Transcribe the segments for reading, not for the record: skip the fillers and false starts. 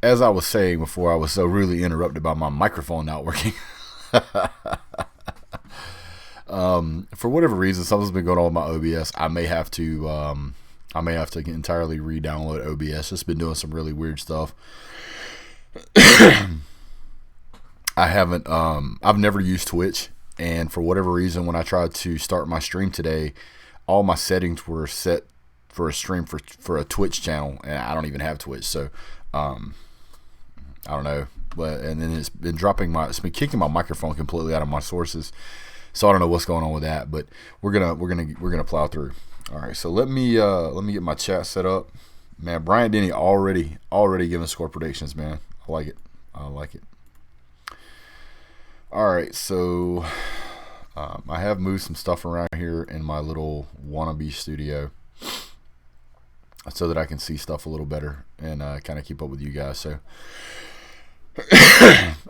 as I was saying before, I was so rudely interrupted by my microphone not working. For whatever reason, something's been going on with my OBS. I may have to entirely re-download OBS. It's been doing some really weird stuff. I've never used Twitch, and for whatever reason, when I tried to start my stream today, all my settings were set for a stream for a Twitch channel, and I don't even have Twitch, so I don't know. But and then it's been kicking my microphone completely out of my sources, so I don't know what's going on with that. But we're gonna plow through. All right, so let me get my chat set up. Man, Bryant Denny already giving score predictions. Man, I like it. All right, so I have moved some stuff around here in my little wannabe studio so that I can see stuff a little better and kind of keep up with you guys. So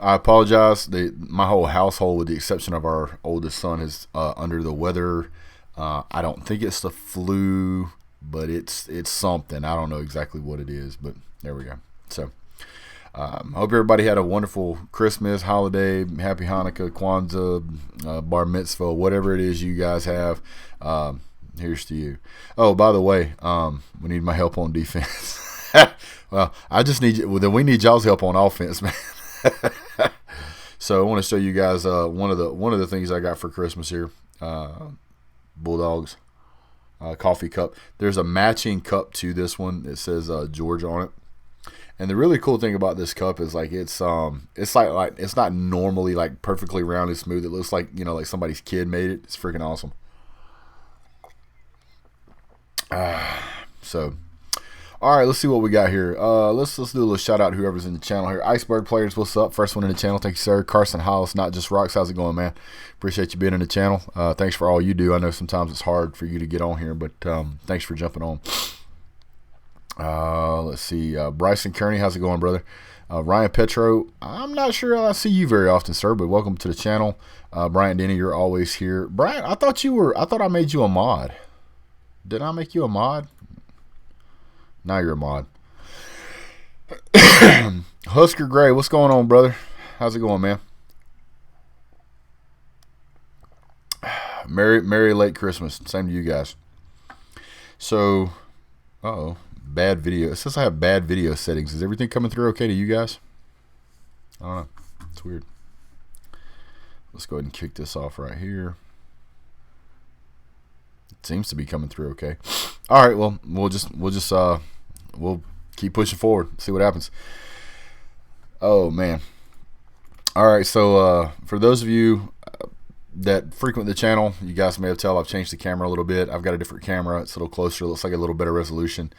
I apologize. My whole household, with the exception of our oldest son, is under the weather. I don't think it's the flu, but it's something. I don't know exactly what it is, but there we go. So hope everybody had a wonderful Christmas, holiday, happy Hanukkah, Kwanzaa, Bar Mitzvah, whatever it is you guys have. Here's to you. Oh, by the way, we need my help on defense. Well, I just need you. Well, then we need y'all's help on offense, man. So I want to show you guys one of the things I got for Christmas here. Bulldogs coffee cup. There's a matching cup to this one. It says George on it. And the really cool thing about this cup is like it's like it's not normally like perfectly round and smooth. It looks like, like somebody's kid made it. It's freaking awesome. So, all right, let's see what we got here. Let's do a little shout out to whoever's in the channel here. Iceberg Players, what's up? First one in the channel. Thank you, sir. Carson Hollis, Not Just Rocks. How's it going, man? Appreciate you being in the channel. Thanks for all you do. I know sometimes it's hard for you to get on here, but thanks for jumping on. Let's see. Bryson Kearney, how's it going, brother? Ryan Petro, I'm not sure I see you very often, sir, but welcome to the channel. Bryant Denny, you're always here. Brian, I thought I made you a mod. Did I make you a mod? Now you're a mod. Husker Gray, what's going on, brother? How's it going, man? Merry late Christmas. Same to you guys. So, bad video. It says I have bad video settings. Is everything coming through okay to you guys? I don't know. It's weird. Let's go ahead and kick this off right here. It seems to be coming through okay. All right, well, we'll keep pushing forward, see what happens. Oh man. All right, so for those of you that frequent the channel, you guys may have tell I've changed the camera a little bit. I've got a different camera. It's a little closer. It looks like a little better resolution.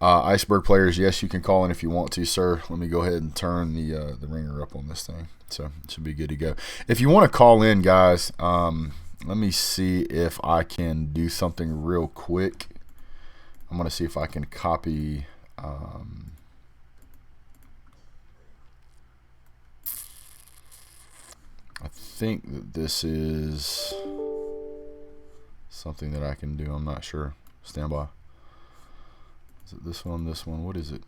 Iceberg Players, yes, you can call in if you want to, sir. Let me go ahead and turn the ringer up on this thing, so it should be good to go. If you want to call in, guys, let me see if I can do something real quick. I'm going to see if I can copy. I think that this is something that I can do. I'm not sure. Stand by. Is it this one? This one? What is it?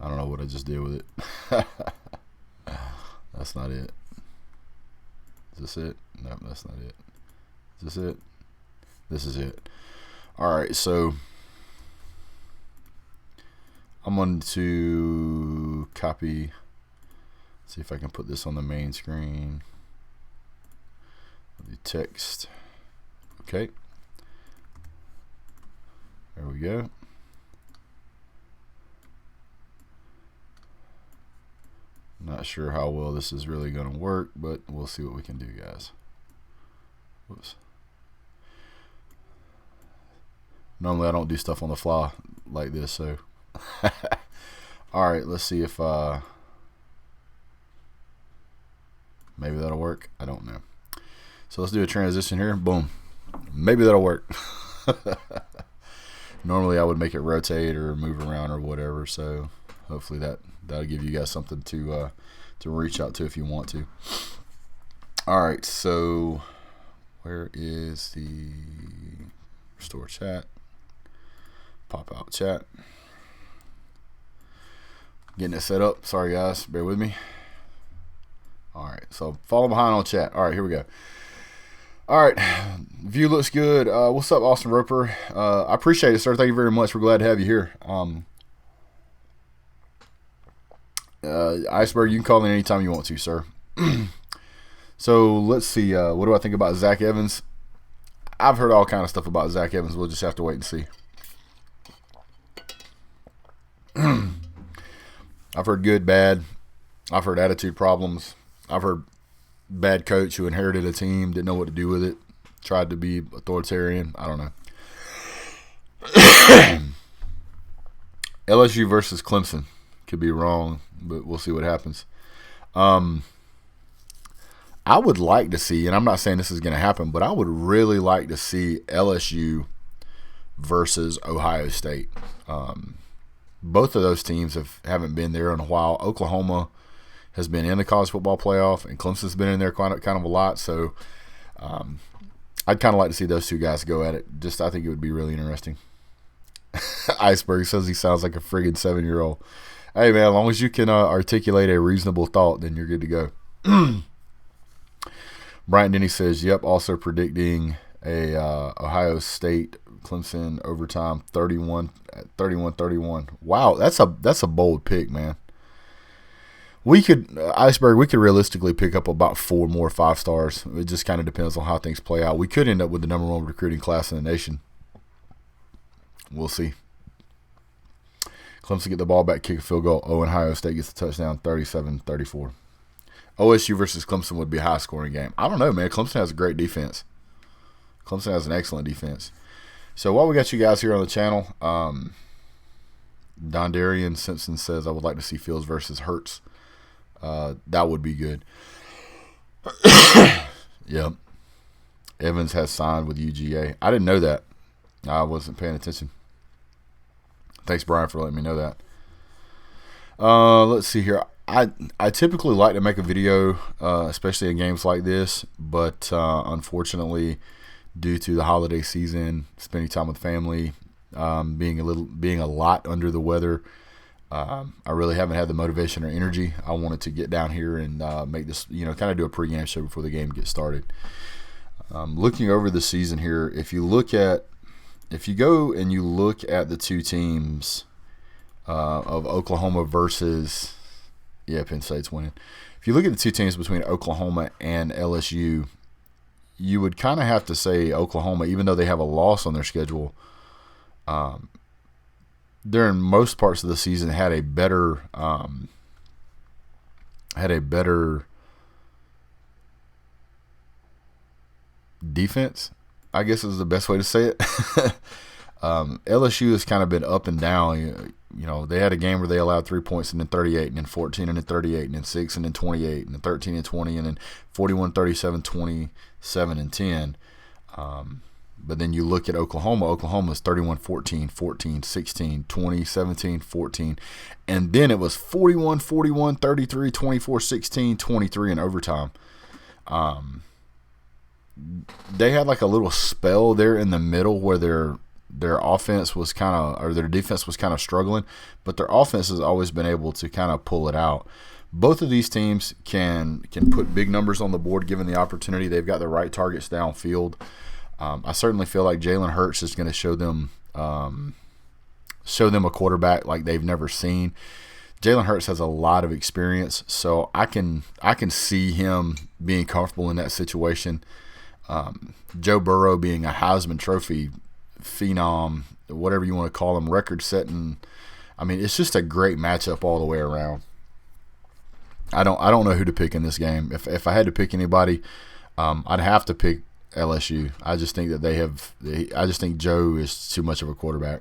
I don't know what I just did with it. That's not it. Is this it? No, that's not it. Is this it? This is it. All right, so I'm going to copy. See if I can put this on the main screen. The text. Okay. There we go. Not sure how well this is really going to work, but we'll see what we can do, guys. Whoops. Normally I don't do stuff on the fly like this, so. All right, let's see if maybe that'll work. I don't know. So let's do a transition here. Boom. Maybe that'll work. Normally I would make it rotate or move around or whatever, so hopefully that'll give you guys something to reach out to if you want to. All right, so where is the restore chat? Pop out chat. Getting it set up. Sorry, guys. Bear with me. All right. So follow behind on chat. All right, here we go. All right. View looks good. What's up, Austin Roper? I appreciate it, sir. Thank you very much. We're glad to have you here. Iceberg, you can call in anytime you want to, sir. So let's see. What do I think about Zach Evans? I've heard all kind of stuff about Zach Evans. We'll just have to wait and see. I've heard good, bad. I've heard attitude problems. I've heard bad coach who inherited a team, didn't know what to do with it, tried to be authoritarian. I don't know. LSU versus Clemson. Could be wrong, but we'll see what happens. I would like to see, and I'm not saying this is going to happen, but I would really like to see LSU versus Ohio State. Both of those teams haven't been there in a while. Oklahoma has been in the college football playoff, and Clemson's been in there kind of a lot. So I'd kind of like to see those two guys go at it. I think it would be really interesting. Iceberg says he sounds like a friggin' 7-year-old. Hey, man, as long as you can articulate a reasonable thought, then you're good to go. Brian Denny says, yep, also predicting a Ohio State Clemson overtime 31-31. Wow, that's a bold pick, man. We could realistically pick up about 4 more 5 stars. It just kind of depends on how things play out. We could end up with the number 1 recruiting class in the nation. We'll see. Clemson get the ball back, kick a field goal. Ohio State gets the touchdown, 37-34. OSU versus Clemson would be a high-scoring game. I don't know, man. Clemson has a great defense. Clemson has an excellent defense. So while we got you guys here on the channel, Don Darian Simpson says, I would like to see Fields versus Hurts. That would be good. Yep. Evans has signed with UGA. I didn't know that. I wasn't paying attention. Thanks, Brian, for letting me know that. Let's see here. I typically like to make a video, especially in games like this, but unfortunately, due to the holiday season, spending time with family, being a lot under the weather, I really haven't had the motivation or energy. I wanted to get down here and make this, kind of do a pregame show before the game gets started. Looking over the season here, if you go and you look at the two teams of Oklahoma versus, Penn State's winning. If you look at the two teams between Oklahoma and LSU, you would kind of have to say Oklahoma, even though they have a loss on their schedule, during most parts of the season had a better defense, I guess is the best way to say it. LSU has kind of been up and down. They had a game where they allowed 3 points and then 38, and then 14 and then 38, and then 6 and then 28, and then 13 and 20, and then 41, 37, 27 and 10. But then you look at Oklahoma. Oklahoma's 31, 14, 14, 16, 20, 17, 14. And then it was 41, 41, 33, 24, 16, 23 in overtime. They had like a little spell there in the middle where their offense was their defense was kind of struggling, but their offense has always been able to kind of pull it out. Both of these teams can put big numbers on the board given the opportunity. They've got the right targets downfield. I certainly feel like Jalen Hurts is going to show them a quarterback like they've never seen. Jalen Hurts has a lot of experience, so I can see him being comfortable in that situation. Joe Burrow being a Heisman Trophy phenom, whatever you want to call him, record-setting. I mean, it's just a great matchup all the way around. I don't know who to pick in this game. If I had to pick anybody, I'd have to pick LSU. I just think that I just think Joe is too much of a quarterback.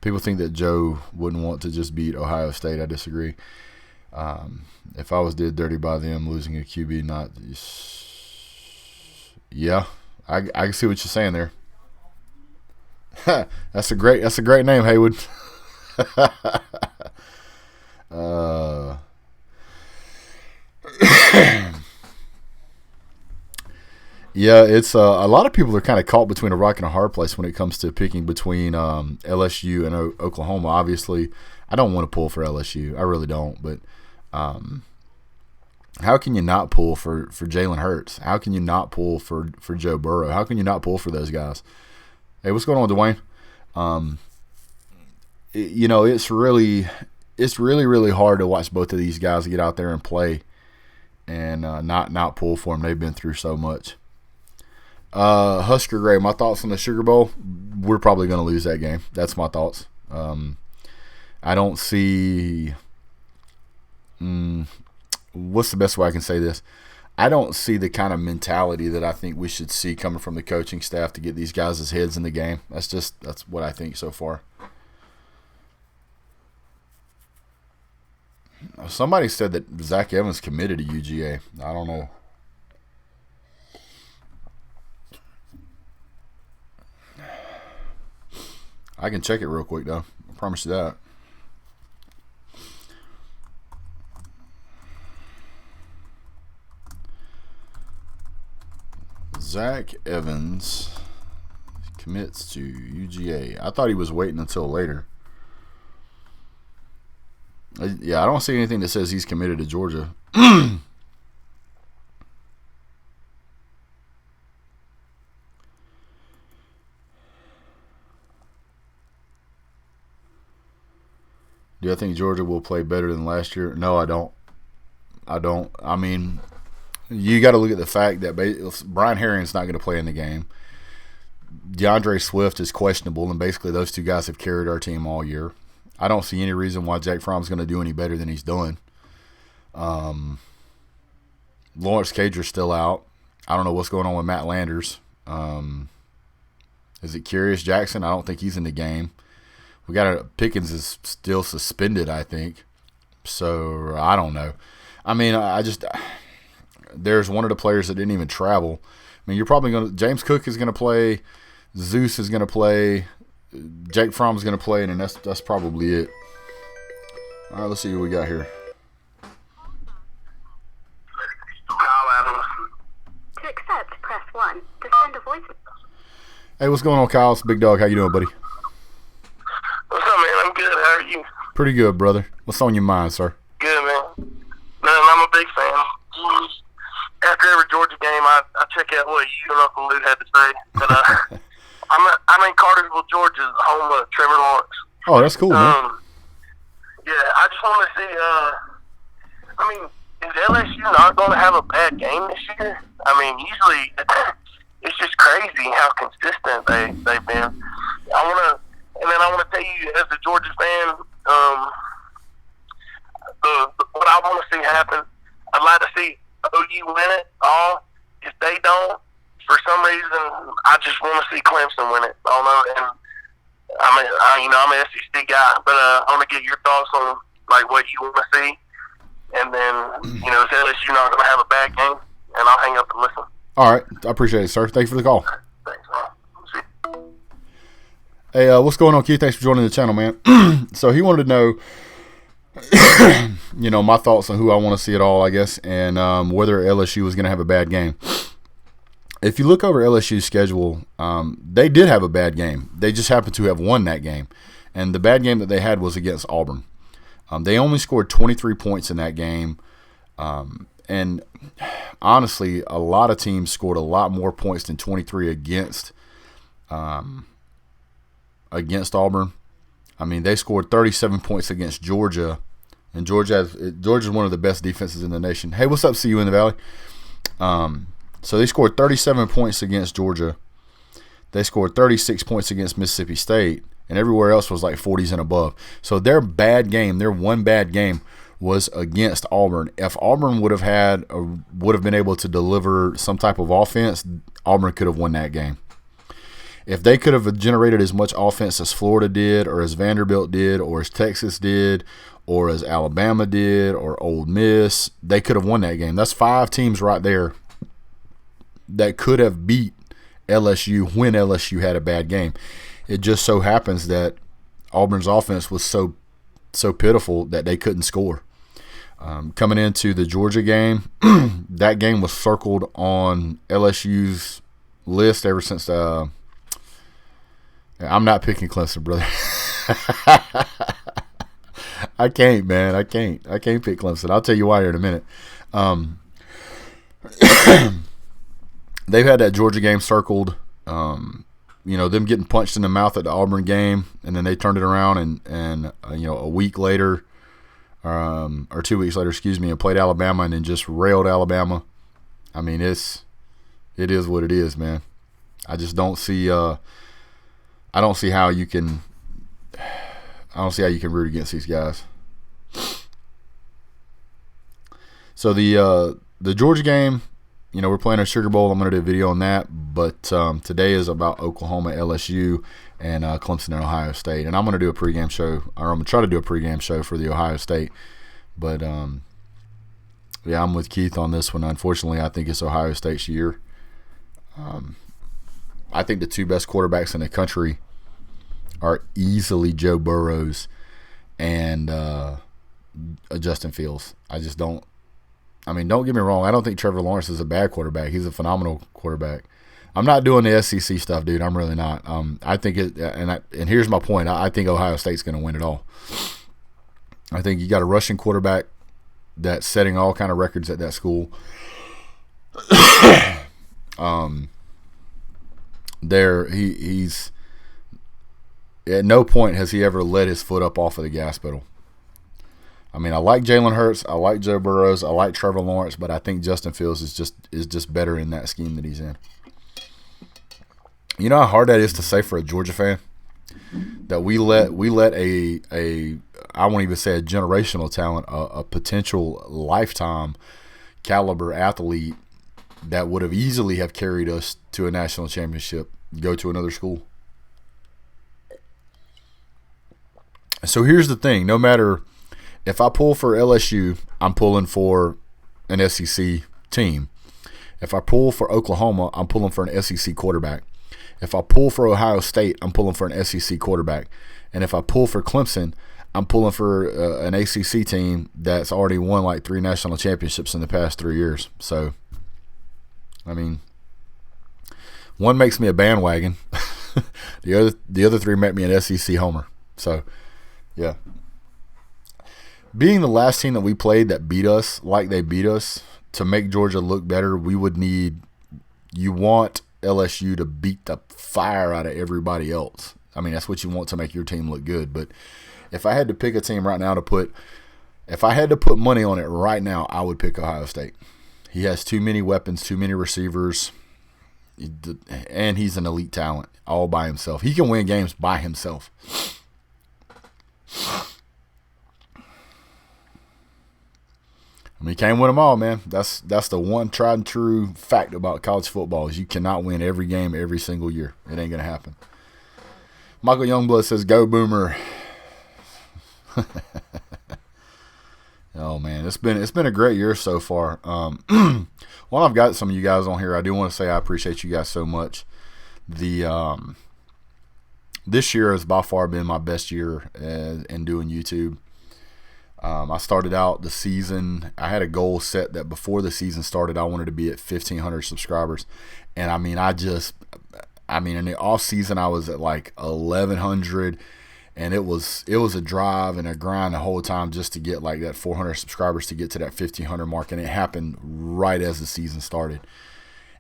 People think that Joe wouldn't want to just beat Ohio State. I disagree. If I was did dirty by them losing a QB, I can see what you're saying there. That's a great name, Haywood. Yeah, it's a lot of people are kind of caught between a rock and a hard place when it comes to picking between LSU and Oklahoma. Obviously, I don't want to pull for LSU. I really don't. But how can you not pull for Jalen Hurts? How can you not pull for Joe Burrow? How can you not pull for those guys? Hey, what's going on, Dwayne? It's really hard to watch both of these guys get out there and play and not pull for them. They've been through so much. Husker Gray, my thoughts on the Sugar Bowl. We're probably going to lose that game. That's my thoughts. I don't see. What's the best way I can say this? I don't see the kind of mentality that I think we should see coming from the coaching staff to get these guys' heads in the game. That's what I think so far. Somebody said that Zach Evans committed to UGA. I don't know. I can check it real quick, though. I promise you that. Zach Evans commits to UGA. I thought he was waiting until later. Yeah, I don't see anything that says he's committed to Georgia. Do I think Georgia will play better than last year? No, I don't. I mean, you got to look at the fact that Brian Herring's not going to play in the game. DeAndre Swift is questionable, and basically those two guys have carried our team all year. I don't see any reason why Jake Fromm's going to do any better than he's doing. Lawrence Cager's still out. I don't know what's going on with Matt Landers. Is it Curious Jackson? I don't think he's in the game. Pickens is still suspended, I think. So, I don't know. I mean, there's one of the players that didn't even travel. I mean, you're probably going to – James Cook is going to play. Zeus is going to play. Jake Fromm's going to play, and that's probably it. All right, let's see what we got here. To accept, press 1. To send a voice. Hey, what's going on, Kyle? It's Big Dog. How you doing, buddy? What's up, man? I'm good. How are you? Pretty good, brother. What's on your mind, sir? Good, man. Man, I'm a big fan. After every Georgia game, I check out what you and Uncle Lou had to say. But I'm in Cartersville, Georgia, home of Trevor Lawrence. Oh, that's cool, man. Yeah, I just want to see. I mean, is LSU not going to have a bad game this year? I mean, usually it's just crazy how consistent they've been. And then I want to tell you, as a Georgia fan, what I want to see happen, I'd like to see OU win it all. If they don't, for some reason, I just want to see Clemson win it. I don't know, and I'm an SEC guy, but I want to get your thoughts on like what you want to see, and then is LSU not going to have a bad game? And I'll hang up and listen. All right, I appreciate it, sir. Thanks for the call. Thanks, man. Hey, what's going on, Keith? Thanks for joining the channel, man. So he wanted to know, my thoughts on who I want to see it all, I guess, and whether LSU was going to have a bad game. If you look over LSU's schedule, they did have a bad game. They just happened to have won that game. And the bad game that they had was against Auburn. They only scored 23 points in that game. And honestly, a lot of teams scored a lot more points than 23 against Auburn. I mean, they scored 37 points against Georgia. And Georgia's one of the best defenses in the nation. Hey, what's up, See You in the Valley? So they scored 37 points against Georgia. They scored 36 points against Mississippi State, and everywhere else was like 40s and above. So their one bad game was against Auburn. If Auburn would have been able to deliver some type of offense, Auburn could have won that game. If they could have generated as much offense as Florida did, or as Vanderbilt did, or as Texas did, or as Alabama did, or Ole Miss, they could have won that game. That's 5 teams right there that could have beat LSU when LSU had a bad game. It just so happens that Auburn's offense was so pitiful that they couldn't score. Coming into the Georgia game, that game was circled on LSU's list ever since I'm not picking Clemson, brother. I can't, man. I can't pick Clemson. I'll tell you why here in a minute. They've had that Georgia game circled. Them getting punched in the mouth at the Auburn game, and then they turned it around and a week later, or 2 weeks later, and played Alabama and then just railed Alabama. I mean, it is what it is, man. I just don't see. I don't see how you can root against these guys. So the Georgia game, we're playing a Sugar Bowl. I'm going to do a video on that, but today is about Oklahoma, LSU, and Clemson and Ohio State. And I'm going to do a pregame show, or I'm going to try to do a pregame show for the Ohio State. But I'm with Keith on this one. Unfortunately, I think it's Ohio State's year. I think the two best quarterbacks in the country are easily Joe Burrows and Justin Fields. I just don't. I mean, don't get me wrong. I don't think Trevor Lawrence is a bad quarterback. He's a phenomenal quarterback. I'm not doing the SEC stuff, dude. I'm really not. I think it, and here's my point. I think Ohio State's going to win it all. I think you got a rushing quarterback that's setting all kind of records at that school. He's at no point has he ever let his foot up off of the gas pedal. I mean, I like Jalen Hurts, I like Joe Burrows, I like Trevor Lawrence, but I think Justin Fields is just better in that scheme that he's in. You know how hard that is to say for a Georgia fan, that we let a I won't even say a generational talent, a potential lifetime caliber athlete that would have easily have carried us to a national championship go to another school. So here's the thing: no matter if I pull for LSU, I'm pulling for an SEC team. If I pull for Oklahoma, I'm pulling for an SEC quarterback. If I pull for Ohio State, I'm pulling for an SEC quarterback. And if I pull for Clemson, I'm pulling for an ACC team that's already won like 3 national championships in the past 3 years. So, I mean, one makes me a bandwagon. the other 3 make me an SEC homer. So, yeah. Being the last team that we played that beat us like they beat us, to make Georgia look better, we would need – you want LSU to beat the fire out of everybody else. I mean, that's what you want to make your team look good. But if I had to pick a team right now to put – if I had to put money on it right now, I would pick Ohio State. He has too many weapons, too many receivers, and he's an elite talent all by himself. He can win games by himself. I mean, you can't win them all, man. That's the one tried and true fact about college football is you cannot win every game every single year. It ain't gonna happen. Michael Youngblood says, "Go Boomer." Oh man, it's been a great year so far. While I've got some of you guys on here, I do want to say I appreciate you guys so much. This year has by far been my best year in doing YouTube. I started out the season, I had a goal set that before the season started, I wanted to be at 1,500 subscribers. And I mean, in the off season, I was at like 1,100, and it was a drive and a grind the whole time just to get like that 400 subscribers to get to that 1,500 mark. And it happened right as the season started.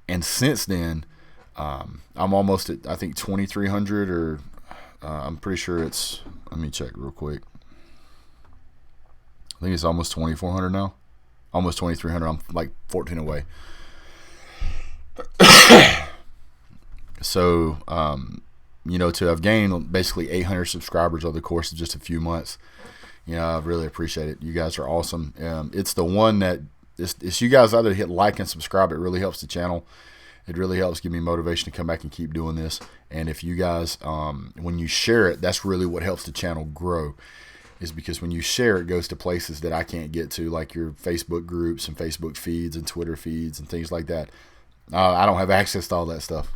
And since then, I'm almost at, I think, 2,300 or I'm pretty sure it's, let me check real quick. I think it's almost 2,400 now. Almost 2,300. I'm like 14 away. So, to have gained basically 800 subscribers over the course of just a few months, I really appreciate it. You guys are awesome. It's the one that, it's you guys either hit like and subscribe. It really helps the channel. It really helps give me motivation to come back and keep doing this. And if you guys, when you share it, that's really what helps the channel grow. Is because when you share, it goes to places that I can't get to, like your Facebook groups and Facebook feeds and Twitter feeds and things like that. I don't have access to all that stuff.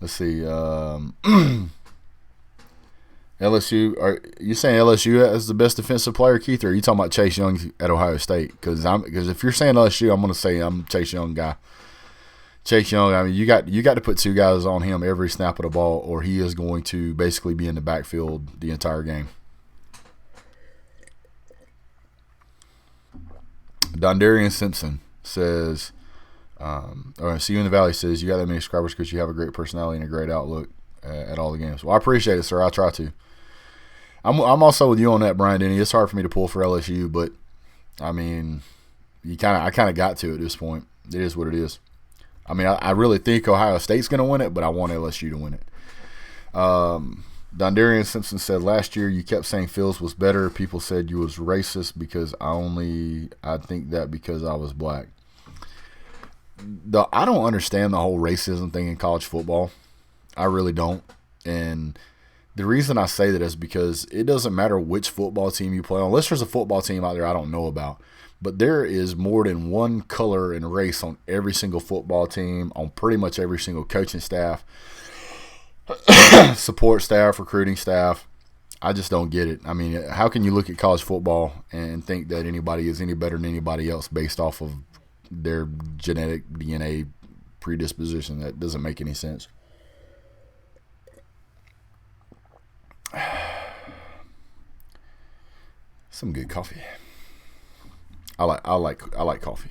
Let's see. LSU, are you saying LSU has the best defensive player, Keith, or are you talking about Chase Young at Ohio State? Because if you're saying LSU, I'm going to say I'm Chase Young guy. Chase Young, I mean, you got to put two guys on him every snap of the ball, or he is going to basically be in the backfield the entire game. Dondarian Simpson says, see you in the Valley says, you got that many subscribers because you have a great personality and a great outlook at all the games. Well, I appreciate it, sir. I try to. I'm also with you on that, Brian Denny. It's hard for me to pull for LSU, but I mean, I kind of got to at this point. It is what it is. I mean, I really think Ohio State's going to win it, but I want LSU to win it. Dondarian Simpson said, last year you kept saying Fields was better. People said you was racist because I think that because I was black. I don't understand the whole racism thing in college football. I really don't. And the reason I say that is because it doesn't matter which football team you play on, unless there's a football team out there I don't know about. But there is more than one color and race on every single football team, on pretty much every single coaching staff, support staff, recruiting staff. I just don't get it. I mean, how can you look at college football and think that anybody is any better than anybody else based off of their genetic DNA predisposition? That doesn't make any sense. Some good coffee. I like coffee.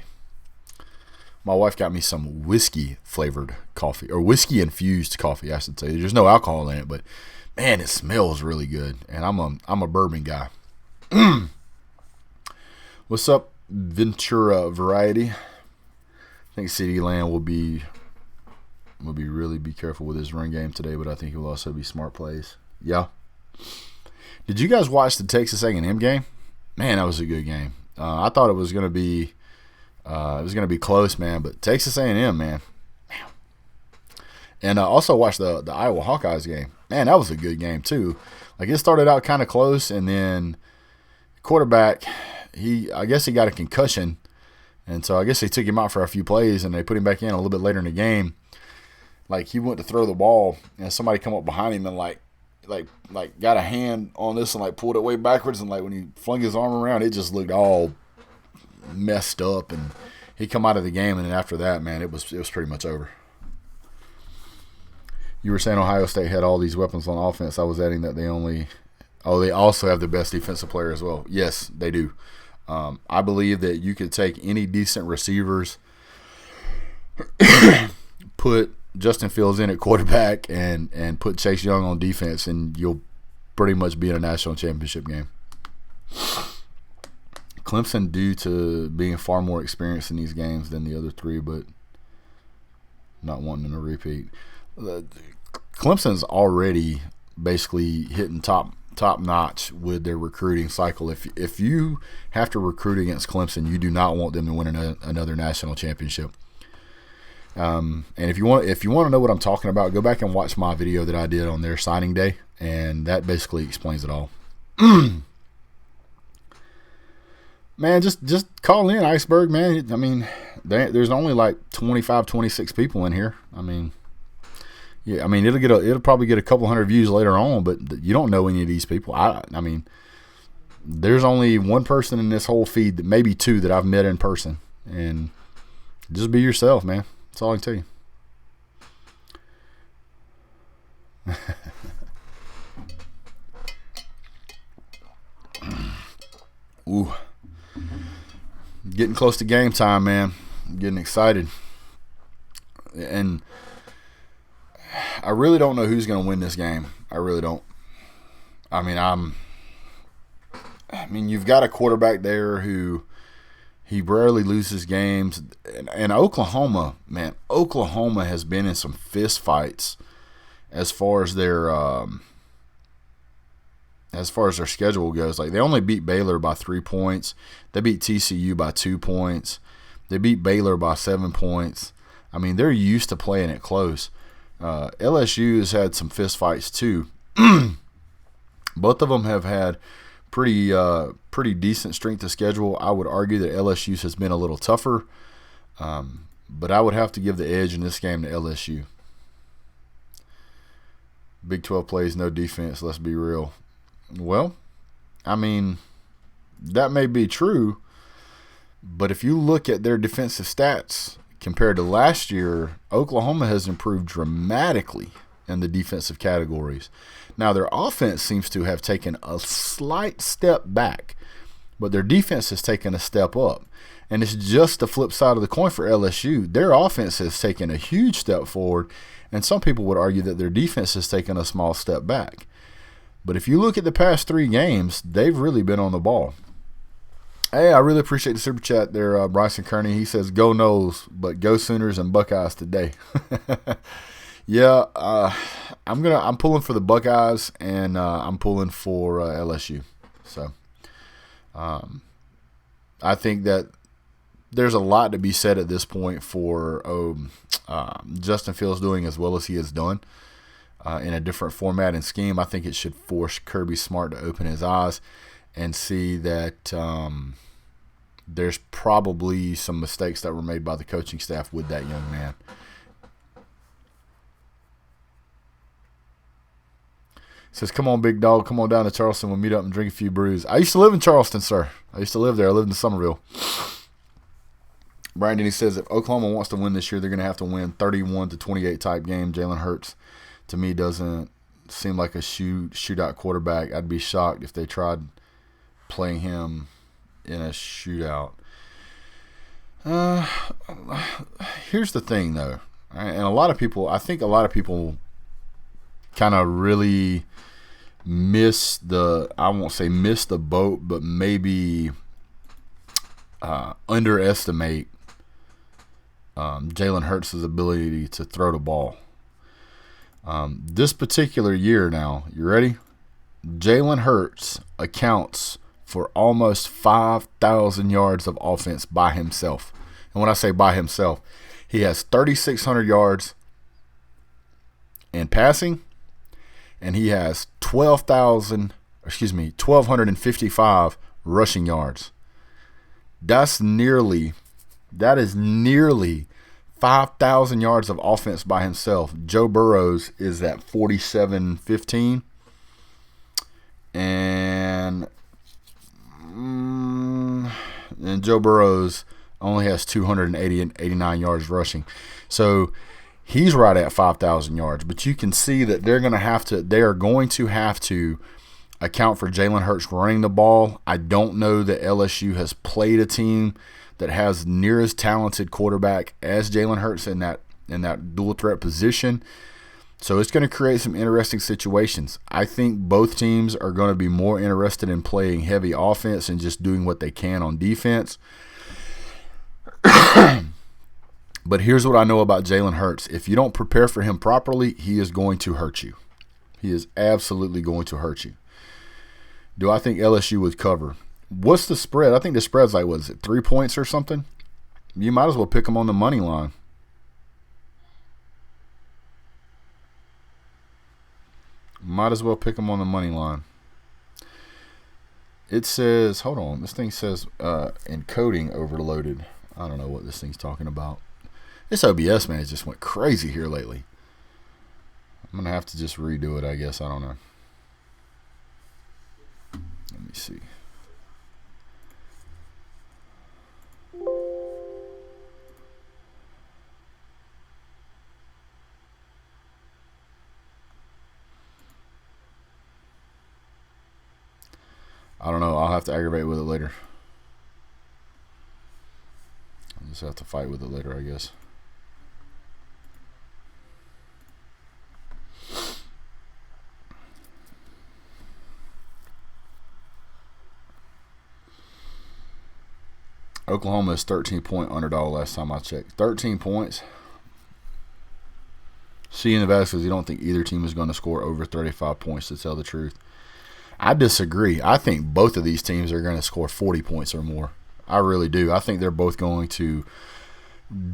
My wife got me some whiskey flavored coffee, or whiskey infused coffee, I should say. There's no alcohol in it, but man, it smells really good. And I'm a bourbon guy. What's up, Ventura Variety? I think CeeDee will really be careful with his run game today, but I think he'll also be smart plays. Yeah. Did you guys watch the Texas A&M game? Man, that was a good game. I thought it was going to be close, man. But Texas A&M, man. And I also watched the Iowa Hawkeyes game. Man, that was a good game too. Like, it started out kind of close, and then quarterback, I guess he got a concussion, and so I guess they took him out for a few plays, and they put him back in a little bit later in the game. Like, he went to throw the ball, and somebody come up behind him and like got a hand on this and like pulled it way backwards, and like when he flung his arm around, it just looked all messed up, and he come out of the game, and then after that, man, it was pretty much over. You were saying Ohio State had all these weapons on offense. I was adding that they also have the best defensive player as well. Yes, they do. I believe that you could take any decent receivers, put Justin Fields in at quarterback, and put Chase Young on defense, and you'll pretty much be in a national championship game. Clemson, due to being far more experienced in these games than the other three, but not wanting them to repeat. Clemson's already basically hitting top notch with their recruiting cycle. If you have to recruit against Clemson, you do not want them to win another national championship. And if you want to know what I'm talking about, go back and watch my video that I did on their signing day, and that basically explains it all. Man, just call in, Iceberg, man. I mean, there's only like 25, 26 people in here. I mean, yeah, I mean, it'll probably get a couple hundred views later on, but you don't know any of these people. I mean, there's only one person in this whole feed, maybe two, that I've met in person, and just be yourself, man. That's all I can tell you. Ooh. Getting close to game time, man. I'm getting excited. And I really don't know who's going to win this game. I really don't. I mean, you've got a quarterback there who he rarely loses games. And Oklahoma, man, Oklahoma has been in some fist fights as far as their schedule goes. Like, they only beat Baylor by 3 points. They beat TCU by 2 points. They beat Baylor by 7 points. I mean, they're used to playing it close. LSU has had some fist fights too. Both of them have had pretty decent strength of schedule. I would argue that LSU's has been a little tougher, but I would have to give the edge in this game to LSU. Big 12 plays no defense, let's be real. Well, I mean, that may be true, but if you look at their defensive stats compared to last year, Oklahoma has improved dramatically in the defensive categories. Now, their offense seems to have taken a slight step back, but their defense has taken a step up. And it's just the flip side of the coin for LSU. Their offense has taken a huge step forward, and some people would argue that their defense has taken a small step back. But if you look at the past 3 games, they've really been on the ball. Hey, I really appreciate the super chat there, Bryson Kearney. He says, "Go Noles, but go Sooners and Buckeyes today." Yeah, I'm pulling for the Buckeyes, and I'm pulling for LSU. So, I think that there's a lot to be said at this point for Justin Fields doing as well as he has done in a different format and scheme. I think it should force Kirby Smart to open his eyes and see that there's probably some mistakes that were made by the coaching staff with that young man. Says, "Come on, big dog. Come on down to Charleston. We'll meet up and drink a few brews." I used to live in Charleston, sir. I used to live there. I lived in Somerville. Brandon, he says, if Oklahoma wants to win this year, they're going to have to win 31-28 type game. Jalen Hurts, to me, doesn't seem like a shootout quarterback. I'd be shocked if they tried playing him in a shootout. Here's the thing, though. And I think a lot of people kind of really miss I won't say miss the boat, but maybe underestimate Jalen Hurts' ability to throw the ball. This particular year now, you ready? Jalen Hurts accounts for almost 5,000 yards of offense by himself. And when I say by himself, he has 3,600 yards in passing, and he has 1,255 rushing yards. That is nearly 5,000 yards of offense by himself. Joe Burrows is at 4,715, and Joe Burrows only has 289 yards rushing. So he's right at 5,000 yards. But you can see that they are going to have to account for Jalen Hurts running the ball. I don't know that LSU has played a team that has near as talented quarterback as Jalen Hurts in that dual threat position. So it's going to create some interesting situations. I think both teams are going to be more interested in playing heavy offense and just doing what they can on defense. But here's what I know about Jalen Hurts. If you don't prepare for him properly, he is going to hurt you. He is absolutely going to hurt you. Do I think LSU would cover? What's the spread? I think the spread's like, what is it, 3 points or something? You might as well pick them on the money line. Might as well pick them on the money line. It says, hold on, this thing says encoding overloaded. I don't know what this thing's talking about. This OBS, man, it just went crazy here lately. I'm going to have to just redo it, I guess. I don't know. Let me see. I don't know. I'll have to aggravate with it later. I'll just have to fight with it later, I guess. Oklahoma is 13-point underdog last time I checked. 13 points. C in the back says you don't think either team is going to score over 35 points, to tell the truth. I disagree. I think both of these teams are going to score 40 points or more. I really do. I think they're both going to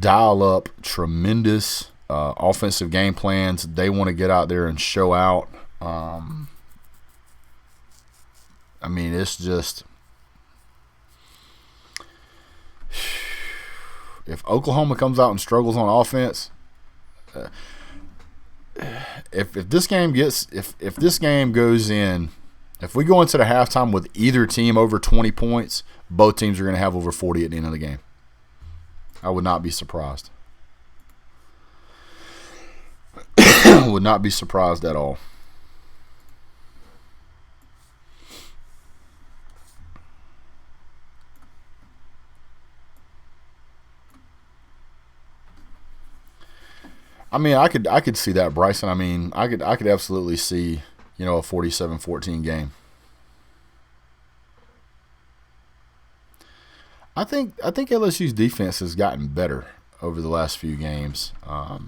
dial up tremendous offensive game plans. They want to get out there and show out. I mean, it's just – if Oklahoma comes out and struggles on offense, if this game gets if this game goes in, if we go into the halftime with either team over 20 points, both teams are going to have over 40 at the end of the game. I would not be surprised. Would not be surprised at all. I mean, I could see that, Bryson. I mean, I could absolutely see, a 47-14 game. I think LSU's defense has gotten better over the last few games. I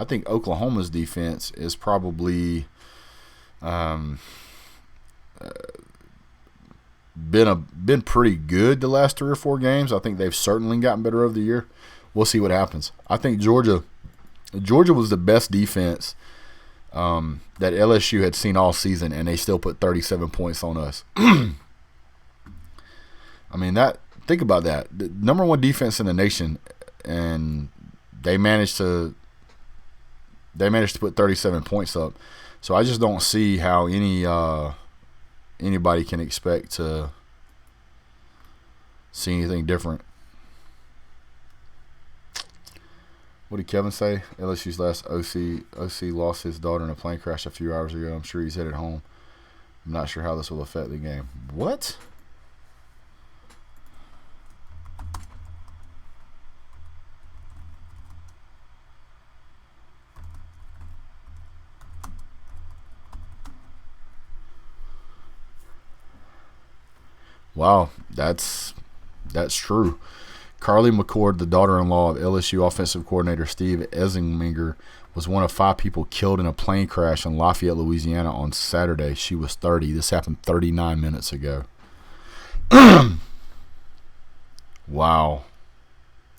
think Oklahoma's defense is probably been pretty good the last 3 or 4 games. I think they've certainly gotten better over the year. We'll see what happens. I think Georgia was the best defense that LSU had seen all season, and they still put 37 points on us. I mean, think about that. The number 1 defense in the nation, and they managed to put 37 points up. So I just don't see how anybody can expect to see anything different. What did Kevin say? LSU's last OC lost his daughter in a plane crash a few hours ago. I'm sure he's headed home. I'm not sure how this will affect the game. What? Wow, that's true. Carly McCord, the daughter-in-law of LSU offensive coordinator Steve Ensminger, was one of 5 people killed in a plane crash in Lafayette, Louisiana on Saturday. She was 30. This happened 39 minutes ago. Wow.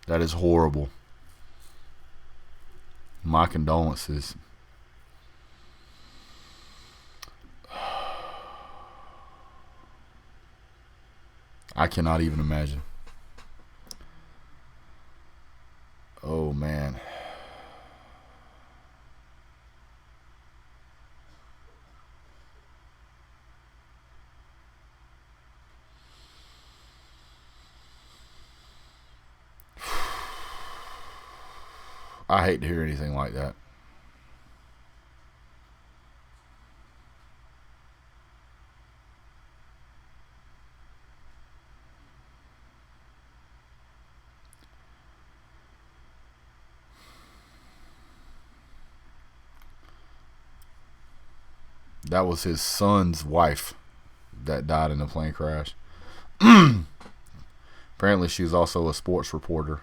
That is horrible. My condolences. I cannot even imagine. Oh, man. I hate to hear anything like that. That was his son's wife that died in the plane crash. Apparently, she's also a sports reporter.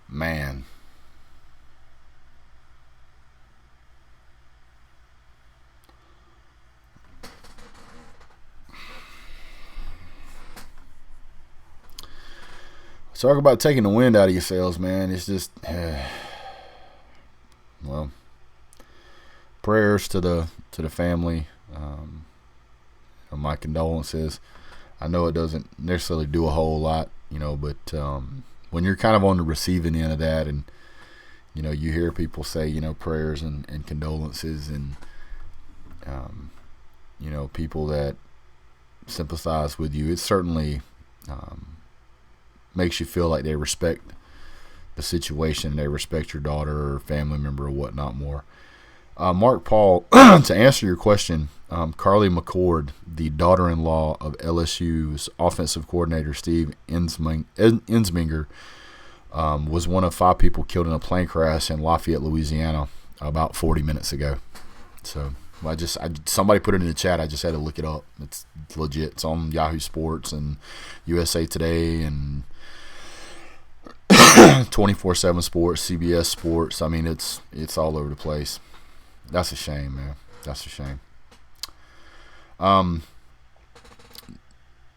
Man. Talk about taking the wind out of your sails, man. It's just, well, prayers to the family. My condolences. I know it doesn't necessarily do a whole lot, but when you're kind of on the receiving end of that, and you hear people say, prayers and condolences, and people that sympathize with you, it certainly makes you feel like they respect the situation, they respect your daughter or family member or whatnot more. Mark Paul, to answer your question, Carly McCord, the daughter-in-law of LSU's offensive coordinator Steve Ensminger, was one of 5 people killed in a plane crash in Lafayette, Louisiana, about 40 minutes ago. So somebody put it in the chat. I just had to look it up. It's legit. It's on Yahoo Sports and USA Today and 24/7 Sports, CBS Sports. I mean, it's all over the place. That's a shame, man. That's a shame.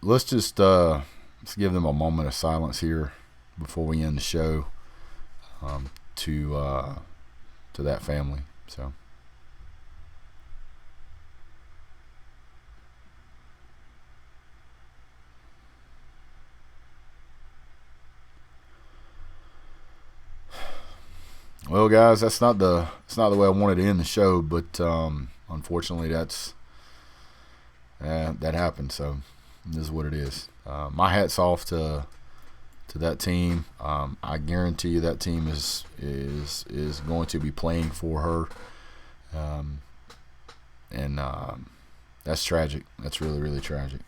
Let's just let's give them a moment of silence here before we end the show to that family. So. Well, guys, it's not the way I wanted to end the show, but unfortunately, that happened. So this is what it is. My hat's off to that team. I guarantee you that team is going to be playing for her, and that's tragic. That's really, really tragic.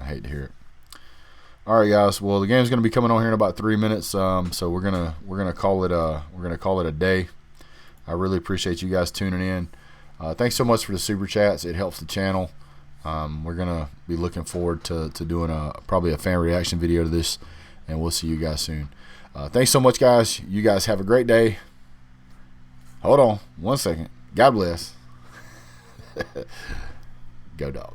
I hate to hear it. All right, guys. Well, the game's going to be coming on here in about 3 minutes. So we're gonna call it a day. I really appreciate you guys tuning in. Thanks so much for the super chats. It helps the channel. We're gonna be looking forward to doing probably a fan reaction video to this, and we'll see you guys soon. Thanks so much, guys. You guys have a great day. Hold on 1 second. God bless. Go Dogs.